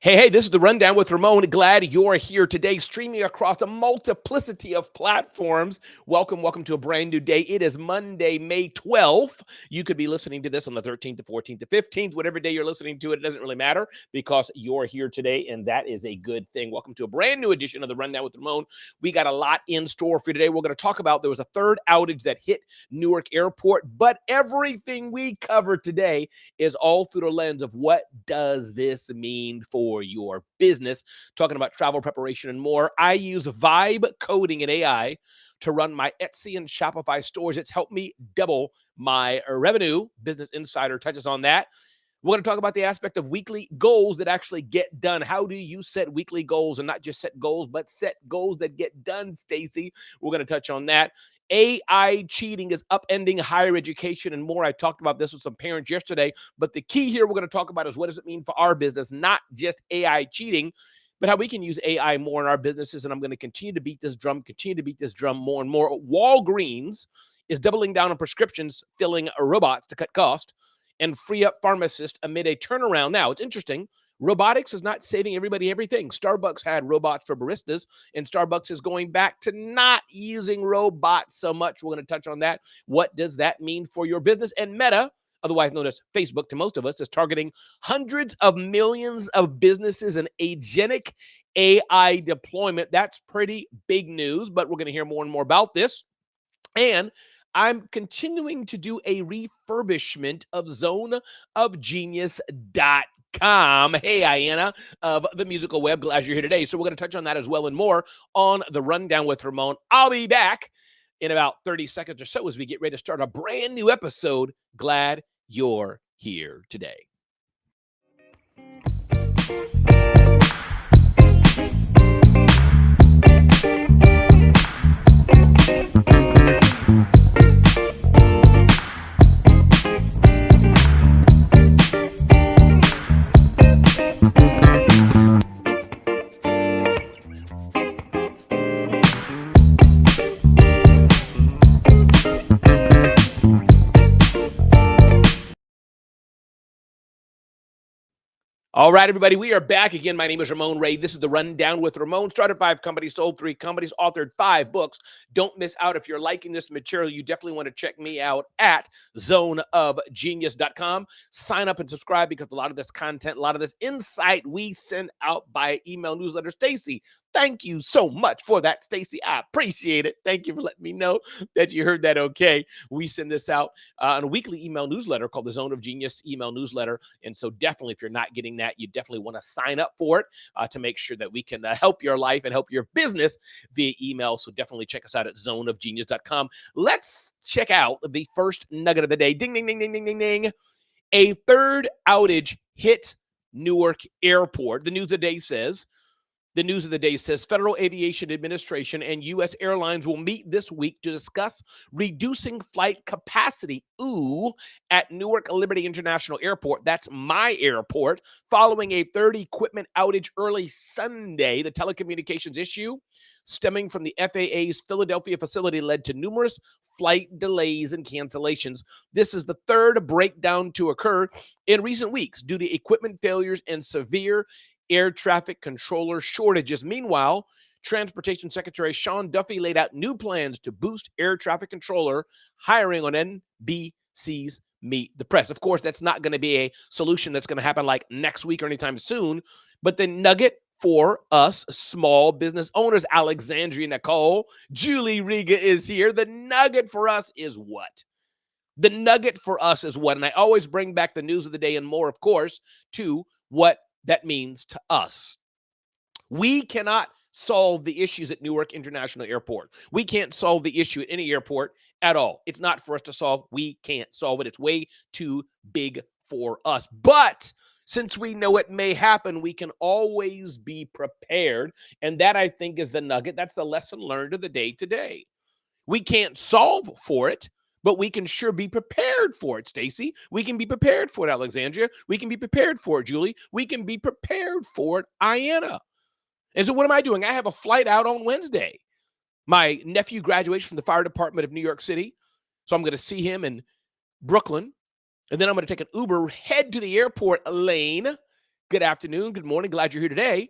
Hey, this is the Rundown with Ramon. Glad you're here today, streaming across a multiplicity of platforms. Welcome to a brand new day. It is Monday, May 12th. You could be listening to this on the 13th, the 14th, the 15th, whatever day you're listening to it. It doesn't really matter because you're here today, and that is a good thing. Welcome to a brand new edition of the Rundown with Ramon. We got a lot in store for you today. We're going to talk about there was a third outage that hit Newark Airport, but everything we cover today is all through the lens of what does this mean for your business. Talking about travel preparation and more. I use Vibe coding and AI to run my Etsy and Shopify stores. It's helped me double my revenue. Business Insider touches on that. We're going to talk about the aspect of weekly goals that actually get done. How do you set weekly goals and not just set goals, but set goals that get done, Stacy? We're going to touch on that. AI cheating is upending higher education and more. I talked about this with some parents yesterday, but the key here we're going to talk about is what does it mean for our business, not just AI cheating, but how we can use AI more in our businesses. And I'm going to continue to beat this drum more and more. Walgreens is doubling down on prescriptions, filling robots to cut cost and free up pharmacists amid a turnaround. Now, it's interesting. Robotics is not saving everybody everything. Starbucks had robots for baristas, and Starbucks is going back to not using robots so much. We're going to touch on that. What does that mean for your business? And Meta, otherwise known as Facebook to most of us, is targeting hundreds of millions of businesses and agentic AI deployment. That's pretty big news, but we're going to hear more and more about this. And I'm continuing to do a refurbishment of zoneofgenius.com. Hey, Iana of the musical web. Glad you're here today. So we're going to touch on that as well and more on the Rundown with Ramon. I'll be back in about 30 seconds or so as we get ready to start a brand new episode. Glad you're here today. All right, everybody, we are back again. My name is Ramon Ray. This is the Rundown with Ramon. Started 5 companies, sold 3 companies, authored 5 books. Don't miss out. If you're liking this material, you definitely want to check me out at zoneofgenius.com. Sign up and subscribe because a lot of this content, a lot of this insight we send out by email newsletter. Stacy, thank you so much for that, Stacy. I appreciate it. Thank you for letting me know that you heard that okay. We send this out on a weekly email newsletter called the Zone of Genius email newsletter. And so definitely, if you're not getting that, you definitely want to sign up for it to make sure that we can help your life and help your business via email. So definitely check us out at zoneofgenius.com. Let's check out the first nugget of the day. Ding, ding, ding, ding, ding, ding, ding. A third outage hit Newark Airport. The news of the day says Federal Aviation Administration and U.S. Airlines will meet this week to discuss reducing flight capacity, at Newark Liberty International Airport. That's my airport. Following a third equipment outage early Sunday, the telecommunications issue stemming from the FAA's Philadelphia facility led to numerous flight delays and cancellations. This is the third breakdown to occur in recent weeks due to equipment failures and severe air traffic controller shortages. Meanwhile, Transportation Secretary Sean Duffy laid out new plans to boost air traffic controller hiring on NBC's Meet the Press. Of course, that's not going to be a solution that's going to happen like next week or anytime soon, but the nugget for us small business owners, Alexandria Nicole, Julie Riga is here. The nugget for us is what? The nugget for us is what? And I always bring back the news of the day and more, of course, to what that means to us. We cannot solve the issues at Newark International Airport. We can't solve the issue at any airport at all. It's not for us to solve. We can't solve it. It's way too big for us. But since we know it may happen, we can always be prepared. And that, I think, is the nugget. That's the lesson learned of the day today. We can't solve for it, but we can sure be prepared for it, Stacy. We can be prepared for it, Alexandria. We can be prepared for it, Julie. We can be prepared for it, Iana. And so what am I doing? I have a flight out on Wednesday. My nephew graduates from the fire department of New York City. So I'm going to see him in Brooklyn. And then I'm going to take an Uber, head to the airport lane, good afternoon, good morning. Glad you're here today.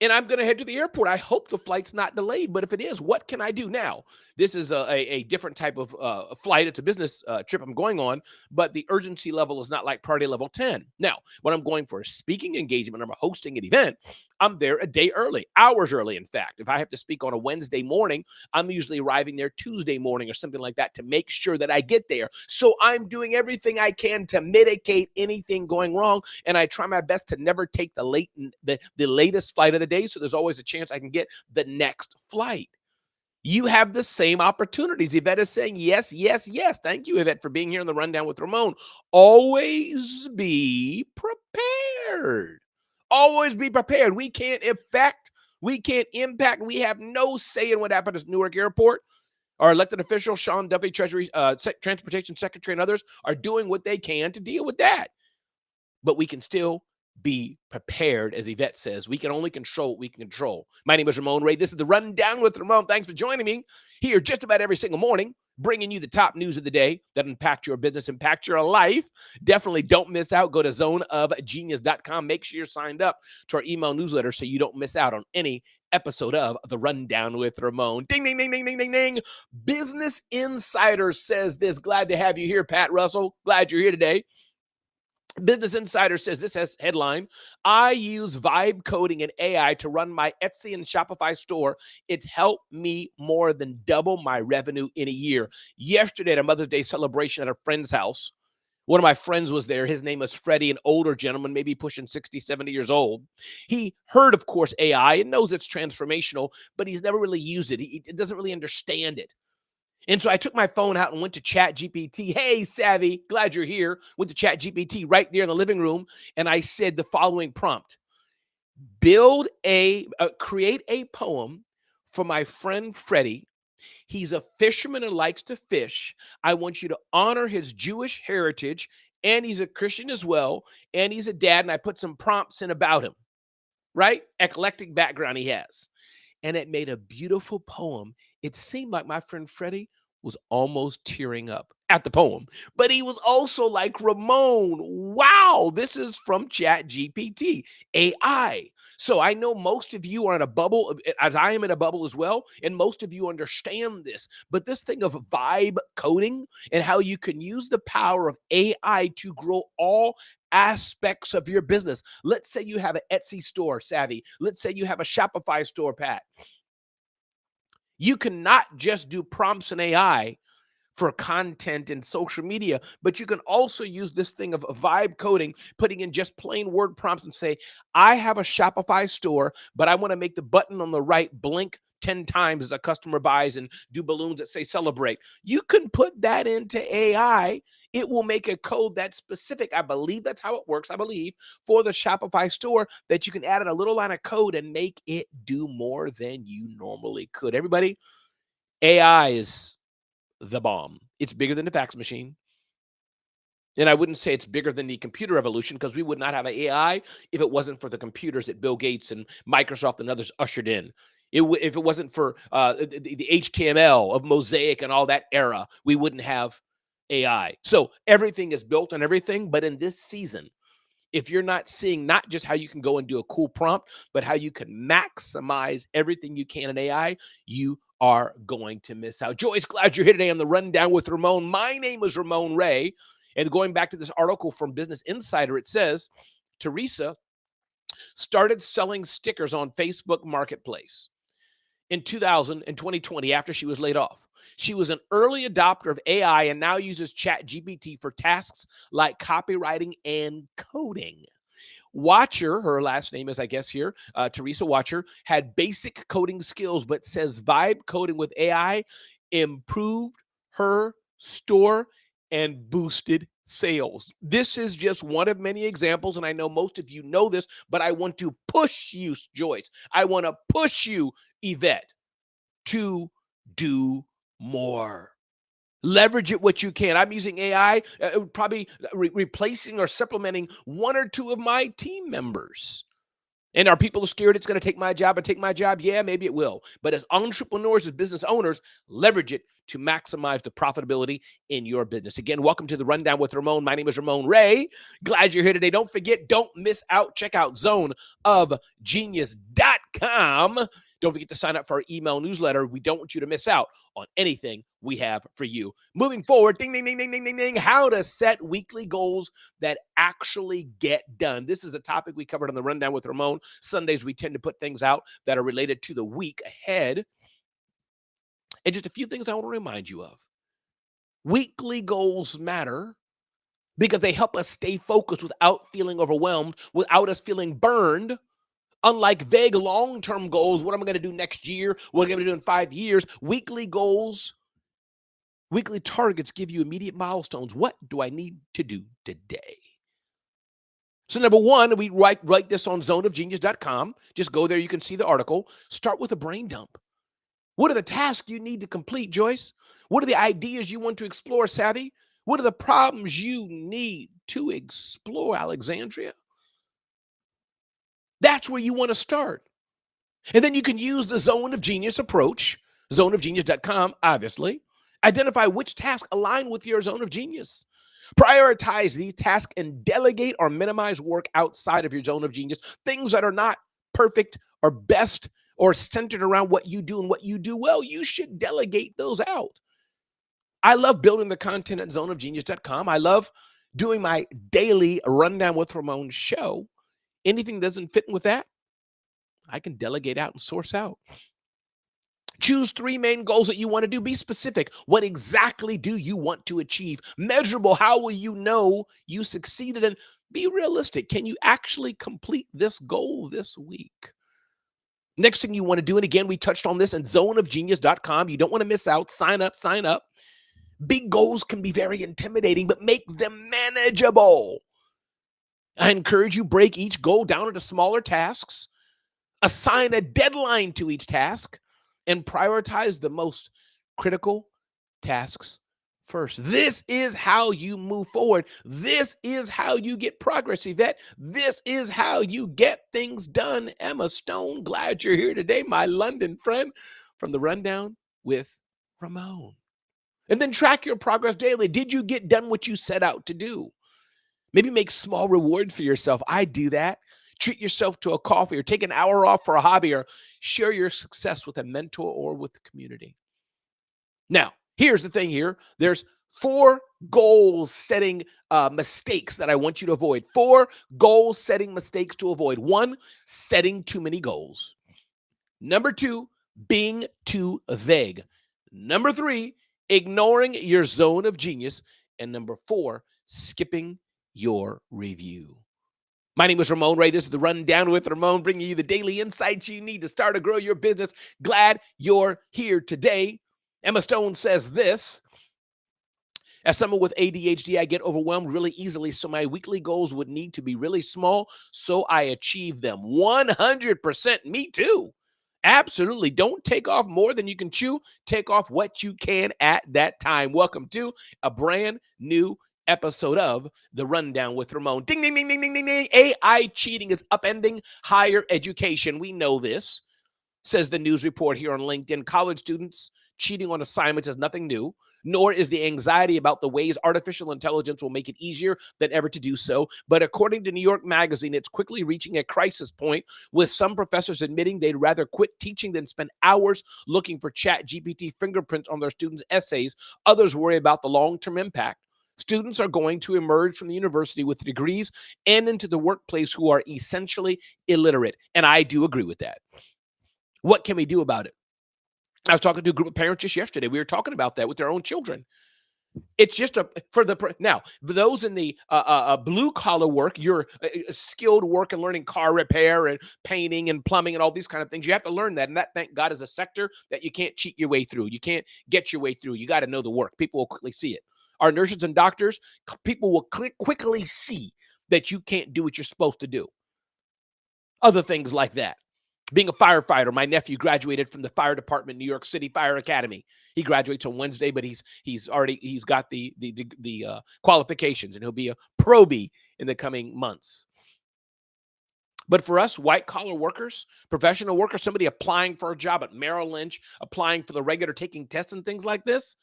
And I'm going to head to the airport. I hope the flight's not delayed, but if it is, what can I do now? This is a different type of flight. It's a business trip I'm going on, but the urgency level is not like priority level 10. Now, when I'm going for a speaking engagement, I'm hosting an event, I'm there a day early, hours early, in fact. If I have to speak on a Wednesday morning, I'm usually arriving there Tuesday morning or something like that to make sure that I get there. So I'm doing everything I can to mitigate anything going wrong, and I try my best to never take the latest flight of the day, so there's always a chance I can get the next flight. You have the same opportunities. Yvette is saying yes, yes, yes. Thank you, Yvette, for being here in the Rundown with Ramon. Always be prepared. Always be prepared. We can't affect, we can't impact, we have no say in what happened at Newark Airport. Our elected officials, Sean Duffy, Treasury, Transportation Secretary, and others are doing what they can to deal with that. But we can still be prepared, as Yvette says. We can only control what we can control. My name is Ramon Ray. This is the Rundown with Ramon. Thanks for joining me here just about every single morning, bringing you the top news of the day that impact your business, impact your life. Definitely don't miss out. Go to zoneofgenius.com. Make sure you're signed up to our email newsletter so you don't miss out on any episode of the Rundown with Ramon. Ding, ding, ding, ding, ding, ding, ding. Business Insider says this. Glad to have you here, Pat Russell. Glad you're here today. Business Insider says this has headline, I use vibe coding and AI to run my Etsy and Shopify store. It's helped me more than double my revenue in a year. Yesterday at a Mother's Day celebration at a friend's house, one of my friends was there. His name was Freddie, an older gentleman, maybe pushing 60, 70 years old. He heard, of course, AI and knows it's transformational, but he's never really used it. He doesn't really understand it. And so I took my phone out and went to Chat GPT. Hey, Savvy, glad you're here. Went to Chat GPT right there in the living room. And I said the following prompt: create a poem for my friend Freddie. He's a fisherman and likes to fish. I want you to honor his Jewish heritage. And he's a Christian as well. And he's a dad. And I put some prompts in about him, right? Eclectic background he has. And it made a beautiful poem. It seemed like my friend Freddie was almost tearing up at the poem, but he was also like, Ramon, wow, this is from Chat GPT, AI. So I know most of you are in a bubble, as I am in a bubble as well, and most of you understand this, but this thing of vibe coding and how you can use the power of AI to grow all aspects of your business. Let's say you have an Etsy store, Savvy. Let's say you have a Shopify store, Pat. You cannot just do prompts in AI for content and social media, but you can also use this thing of vibe coding, putting in just plain word prompts and say, I have a Shopify store, but I want to make the button on the right blink 10 times as a customer buys and do balloons that say celebrate. You can put that into AI. It will make a code that's specific. I believe that's how it works. I believe for the Shopify store that you can add in a little line of code and make it do more than you normally could. Everybody, AI is the bomb. It's bigger than the fax machine. And I wouldn't say it's bigger than the computer revolution, because we would not have an AI if it wasn't for the computers that Bill Gates and Microsoft and others ushered in. If it wasn't for the HTML of Mosaic and all that era, we wouldn't have AI. So everything is built on everything. But in this season, if you're not seeing not just how you can go and do a cool prompt, but how you can maximize everything you can in AI, you are going to miss out. Joyce, glad you're here today on the Rundown with Ramon. My name is Ramon Ray. And going back to this article from Business Insider, it says Teresa started selling stickers on Facebook Marketplace in 2020 after she was laid off. She was an early adopter of AI and now uses Chat GPT for tasks like copywriting and coding. Watcher, her last name is, I guess here, Teresa Watcher, had basic coding skills, but says vibe coding with AI improved her store and boosted sales. This is just one of many examples, and I know most of you know this, but I want to push you, Joyce. I want to push you, Yvette, to do more. Leverage it what you can. I'm using AI, probably replacing or supplementing one or two of my team members. And are people scared it's going to take my job and take my job? Yeah, maybe it will. But as entrepreneurs, as business owners, leverage it to maximize the profitability in your business. Again, welcome to the Rundown with Ramon. My name is Ramon Ray. Glad you're here today. Don't forget, don't miss out. Check out zoneofgenius.com. Don't forget to sign up for our email newsletter. We don't want you to miss out on anything we have for you. Moving forward, ding, ding, ding, ding, ding, ding, ding, how to set weekly goals that actually get done. This is a topic we covered on the Rundown with Ramon. Sundays, we tend to put things out that are related to the week ahead. And just a few things I want to remind you of. Weekly goals matter because they help us stay focused without feeling overwhelmed, without us feeling burned. Unlike vague long-term goals, what am I going to do next year? What am I going to do in 5 years? Weekly goals, weekly targets give you immediate milestones. What do I need to do today? So number one, we write this on zoneofgenius.com. Just go there. You can see the article. Start with a brain dump. What are the tasks you need to complete, Joyce? What are the ideas you want to explore, Savvy? What are the problems you need to explore, Alexandria? That's where you want to start. And then you can use the Zone of Genius approach, zoneofgenius.com, obviously. Identify which tasks align with your zone of genius. Prioritize these tasks and delegate or minimize work outside of your zone of genius. Things that are not perfect or best or centered around what you do and what you do well, you should delegate those out. I love building the content at zoneofgenius.com. I love doing my daily Rundown with Ramon show. Anything that doesn't fit with that, I can delegate out and source out. Choose 3 main goals that you want to do. Be specific. What exactly do you want to achieve? Measurable. How will you know you succeeded? And be realistic. Can you actually complete this goal this week? Next thing you want to do, and again, we touched on this in zoneofgenius.com. You don't want to miss out. Sign up, sign up. Big goals can be very intimidating, but make them manageable. I encourage you, break each goal down into smaller tasks, assign a deadline to each task, and prioritize the most critical tasks first. This is how you move forward. This is how you get progress, Yvette. This is how you get things done. Emma Stone, glad you're here today, my London friend from the Rundown with Ramon. And then track your progress daily. Did you get done what you set out to do? Maybe make small rewards for yourself. I do that. Treat yourself to a coffee or take an hour off for a hobby or share your success with a mentor or with the community. Now, here's the thing here. There's 4 goal setting mistakes that I want you to avoid. 4 goal setting mistakes to avoid. 1, setting too many goals. Number 2, being too vague. Number 3, ignoring your zone of genius. And number 4, skipping your review. My name is Ramon Ray. This is the Rundown with Ramon, bringing you the daily insights you need to start or grow your business. Glad you're here today. Emma Stone says this: as someone with ADHD, I get overwhelmed really easily, so my weekly goals would need to be really small so I achieve them. 100%. Me too. Absolutely. Don't take off more than you can chew. Take off what you can at that time. Welcome to a brand new episode of the Rundown with Ramon. Ding, ding, ding, ding, ding, ding, ding. AI cheating is upending higher education. We know this, says the news report here on LinkedIn. College students cheating on assignments is nothing new, nor is the anxiety about the ways artificial intelligence will make it easier than ever to do so. But according to New York Magazine, it's quickly reaching a crisis point, with some professors admitting they'd rather quit teaching than spend hours looking for ChatGPT fingerprints on their students' essays. Others worry about the long-term impact. Students are going to emerge from the university with degrees and into the workplace who are essentially illiterate. And I do agree with that. What can we do about it? I was talking to a group of parents just yesterday. We were talking about that with their own children. It's just now, for those in the blue collar work, your skilled work and learning car repair and painting and plumbing and all these kind of things. You have to learn that. And that, thank God, is a sector that you can't cheat your way through. You can't get your way through. You got to know the work. People will quickly see it. Our nurses and doctors, people will quickly see that you can't do what you're supposed to do. Other things like that. Being a firefighter, my nephew graduated from the fire department, New York City Fire Academy. He graduates on Wednesday, but he's got the qualifications, and he'll be a probie in the coming months. But for us white collar workers, professional workers, somebody applying for a job at Merrill Lynch, applying for the regular, taking tests and things like this,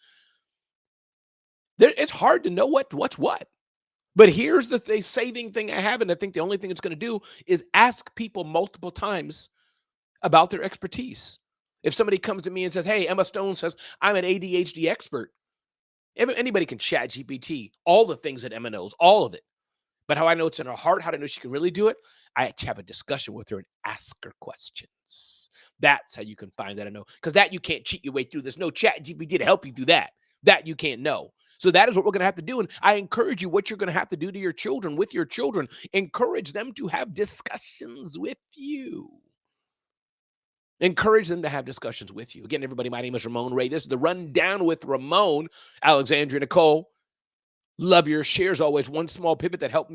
it's hard to know what's what. But here's the saving thing I have, and I think the only thing it's going to do is ask people multiple times about their expertise. If somebody comes to me and says, hey, Emma Stone says, I'm an ADHD expert. Anybody can chat GPT, all the things that Emma knows, all of it. But how I know it's in her heart, how do I know she can really do it? I have a discussion with her and ask her questions. That's how you can find that I know. Because that you can't cheat your way through. There's no chat GPT to help you through that. That you can't know. So that is what we're going to have to do. And I encourage you, what you're going to have to do to your children, with your children, encourage them to have discussions with you. Encourage them to have discussions with you. Again, everybody, my name is Ramon Ray. This is the Rundown with Ramon. Alexandria Nicole. Love your shares always. One small pivot that helped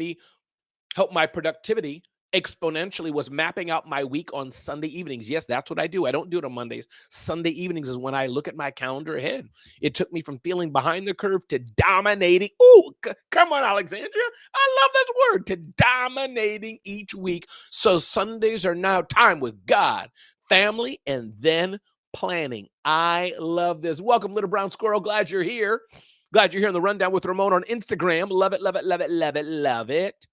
my productivity exponentially was mapping out my week on Sunday evenings. Yes, that's what I do. I don't do it on Mondays. Sunday evenings is when I look at my calendar ahead. It took me from feeling behind the curve to dominating. Ooh, come on, Alexandria. I love that word, to dominating each week. So Sundays are now time with God, family, and then planning. I love this. Welcome, Little Brown Squirrel. Glad you're here. Glad you're here on the Rundown with Ramon on Instagram. Love it, love it, love it, love it, love it.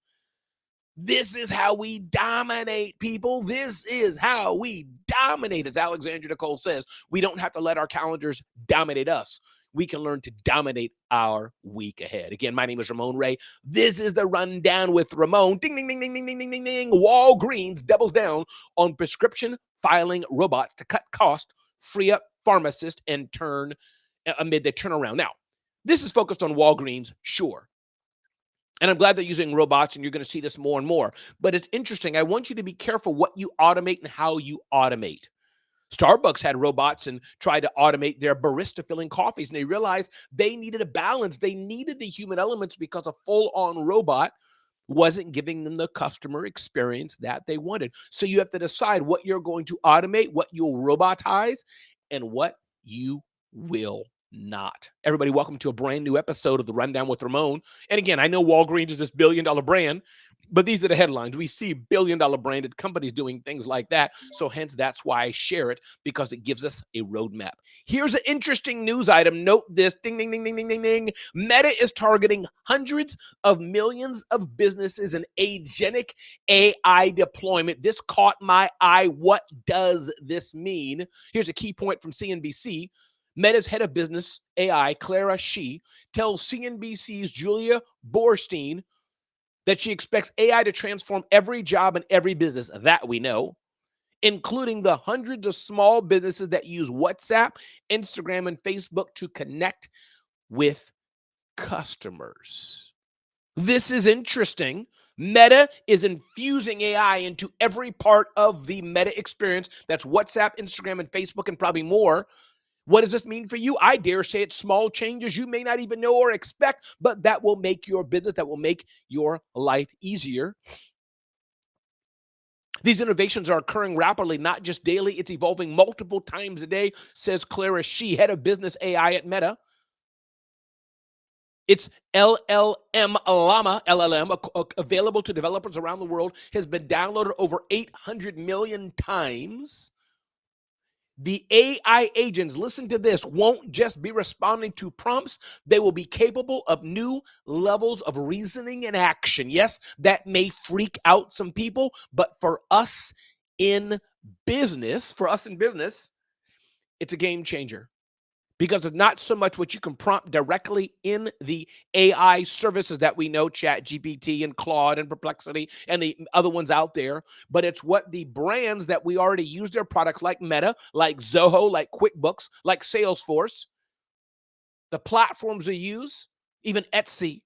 This is how we dominate, people. This is how we dominate. As Alexandria Nicole says, we don't have to let our calendars dominate us. We can learn to dominate our week ahead. Again, my name is Ramon Ray. This is the Rundown with Ramon. Ding, ding, ding, ding, ding, ding, ding, ding, ding. Walgreens doubles down on prescription filing robots to cut costs, free up pharmacists, and amid the turnaround. Now, this is focused on Walgreens, sure. And I'm glad they're using robots, and you're going to see this more and more. But it's interesting. I want you to be careful what you automate and how you automate. Starbucks had robots and tried to automate their barista filling coffees, and they realized they needed a balance. They needed the human elements because a full-on robot wasn't giving them the customer experience that they wanted. So you have to decide what you're going to automate, what you'll robotize, and what you will not. Everybody, welcome to a brand new episode of the Rundown with Ramon. And again, I know Walgreens is this billion-dollar brand, but these are the headlines. We see billion-dollar branded companies doing things like that. So hence, that's why I share it, because it gives us a roadmap. Here's an interesting news item. Note this. Ding, ding, ding, ding, ding, ding, ding. Meta is targeting hundreds of millions of businesses in agentic AI deployment. This caught my eye. What does this mean? Here's a key point from CNBC. Meta's head of business AI, Clara Shih, tells CNBC's Julia Borstein that she expects AI to transform every job and every business, that we know, including the hundreds of small businesses that use WhatsApp, Instagram, and Facebook to connect with customers. This is interesting. Meta is infusing AI into every part of the Meta experience. That's WhatsApp, Instagram, and Facebook, and probably more. What does this mean for you? I dare say it's small changes you may not even know or expect, but that will make your business, that will make your life easier. These innovations are occurring rapidly, not just daily. It's evolving multiple times a day, says Clara Shih, head of business AI at Meta. Its LLM Llama, available to developers around the world, has been downloaded over 800 million times. The AI agents, listen to this, won't just be responding to prompts. They will be capable of new levels of reasoning and action. Yes, that may freak out some people, but for us in business, it's a game changer. Because it's not so much what you can prompt directly in the AI services that we know, ChatGPT and Claude and Perplexity and the other ones out there, but it's what the brands that we already use their products, like Meta, like Zoho, like QuickBooks, like Salesforce, the platforms they use, even Etsy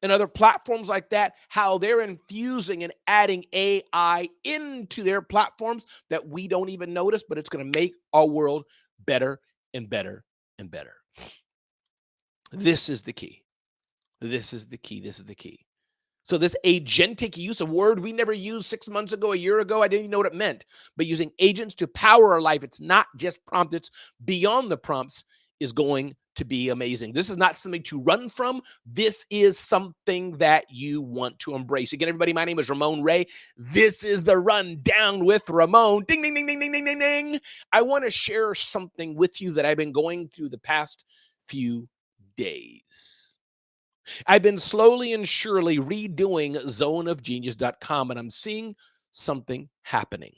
and other platforms like that, how they're infusing and adding AI into their platforms that we don't even notice, but it's going to make our world better and better and better. This is the key. This is the key. This is the key. So this agentic use, a word we never used 6 months ago, a year ago, I didn't even know what it meant. But using agents to power our life, it's not just prompts, it's beyond the prompts, is going to be amazing. This is not something to run from. This is something that you want to embrace. Again, everybody, my name is Ramon Ray. This is the Rundown with Ramon. Ding, ding, ding, ding, ding, ding, ding, ding. I want to share something with you that I've been going through the past few days. I've been slowly and surely redoing zoneofgenius.com, and I'm seeing something happening.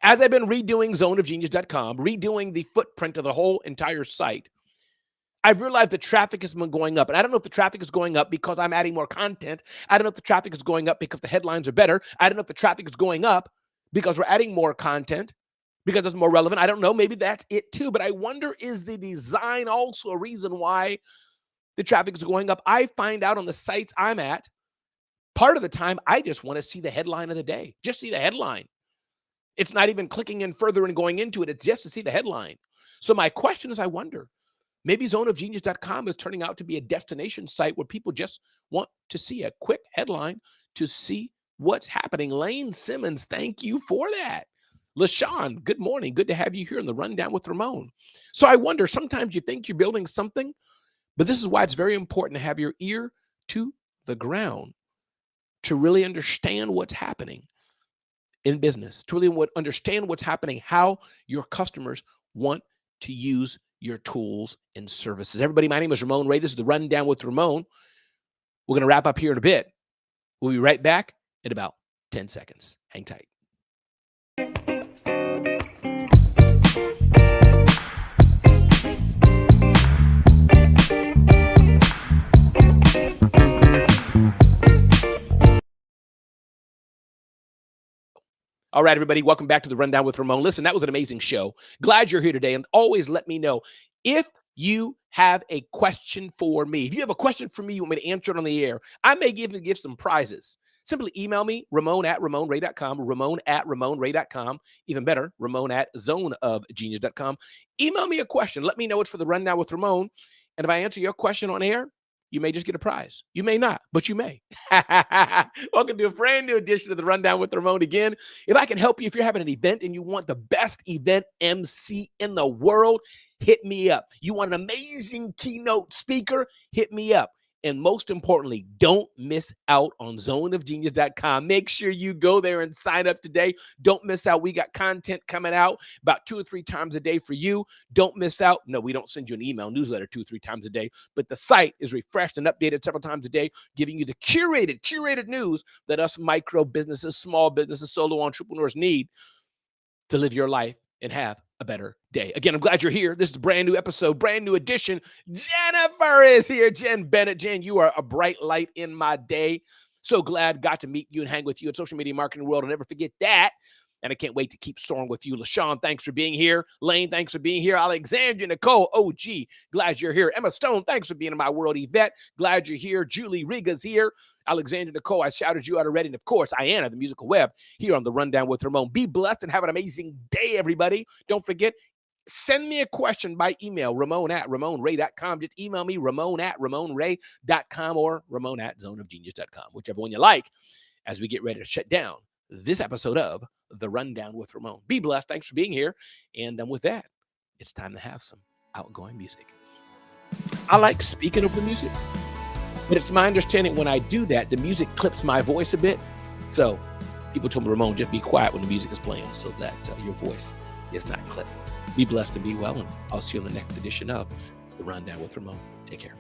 As I've been redoing zoneofgenius.com, redoing the footprint of the whole entire site, I've realized the traffic has been going up. And I don't know if the traffic is going up because I'm adding more content. I don't know if the traffic is going up because the headlines are better. I don't know if the traffic is going up because we're adding more content, because it's more relevant. I don't know. Maybe that's it too. But I wonder, is the design also a reason why the traffic is going up? I find out on the sites I'm at, part of the time, I just want to see the headline of the day. Just see the headline. It's not even clicking in further and going into it. It's just to see the headline. So my question is, I wonder, maybe zoneofgenius.com is turning out to be a destination site where people just want to see a quick headline to see what's happening. Lane Simmons, thank you for that. LaShawn, good morning. Good to have you here in the Rundown with Ramon. So I wonder, sometimes you think you're building something, but this is why it's very important to have your ear to the ground to really understand what's happening in business, to really understand what's happening, how your customers want to use your tools and services. Everybody, my name is Ramon Ray. This is the Rundown with Ramon. We're going to wrap up here in a bit. We'll be right back in about 10 seconds. Hang tight. All right, everybody, welcome back to the Rundown with Ramon. Listen, that was an amazing show. Glad you're here today, and always let me know if you have a question for me. If you have a question for me, you want me to answer it on the air, I may even give some prizes. Simply email me, Ramon@RamonRay.com, Ramon@RamonRay.com. Even better, Ramon@zoneofgenius.com. Email me a question. Let me know it's for the Rundown with Ramon. And if I answer your question on air, you may just get a prize. You may not, but you may. Welcome to a brand new edition of the Rundown with Ramon again. If I can help you, if you're having an event and you want the best event MC in the world, hit me up. You want an amazing keynote speaker, hit me up. And most importantly, don't miss out on zoneofgenius.com. Make sure you go there and sign up today. Don't miss out. We got content coming out about 2 or 3 times a day for you. Don't miss out. No, we don't send you an email newsletter 2 or 3 times a day, but the site is refreshed and updated several times a day, giving you the curated news that us micro businesses, small businesses, solo entrepreneurs need to live your life and have a better day. Again, I'm glad you're here. This is a brand new episode, brand new edition. Jennifer is here. Jen Bennett. Jen, you are a bright light in my day. So glad got to meet you and hang with you in social media marketing world. I'll never forget that. And I can't wait to keep soaring with you. LaShawn, thanks for being here. Lane, thanks for being here. Alexandria, Nicole, OG, glad you're here. Emma Stone, thanks for being in my world. Yvette, glad you're here. Julie Riga's here. Alexandria, Nicole, I shouted you out already. And of course, Iana, the musical web, here on the Rundown with Ramon. Be blessed and have an amazing day, everybody. Don't forget, send me a question by email, Ramon@RamonRay.com. Just email me, Ramon@RamonRay.com or Ramon@zoneofgenius.com, whichever one you like, as we get ready to shut down this episode of The Rundown with Ramon. Be blessed. Thanks for being here. And with that, it's time to have some outgoing music. I like speaking over the music, but it's my understanding when I do that, the music clips my voice a bit. So people told me, Ramon, just be quiet when the music is playing so that your voice is not clipped. Be blessed and be well, and I'll see you on the next edition of The Rundown with Ramon. Take care.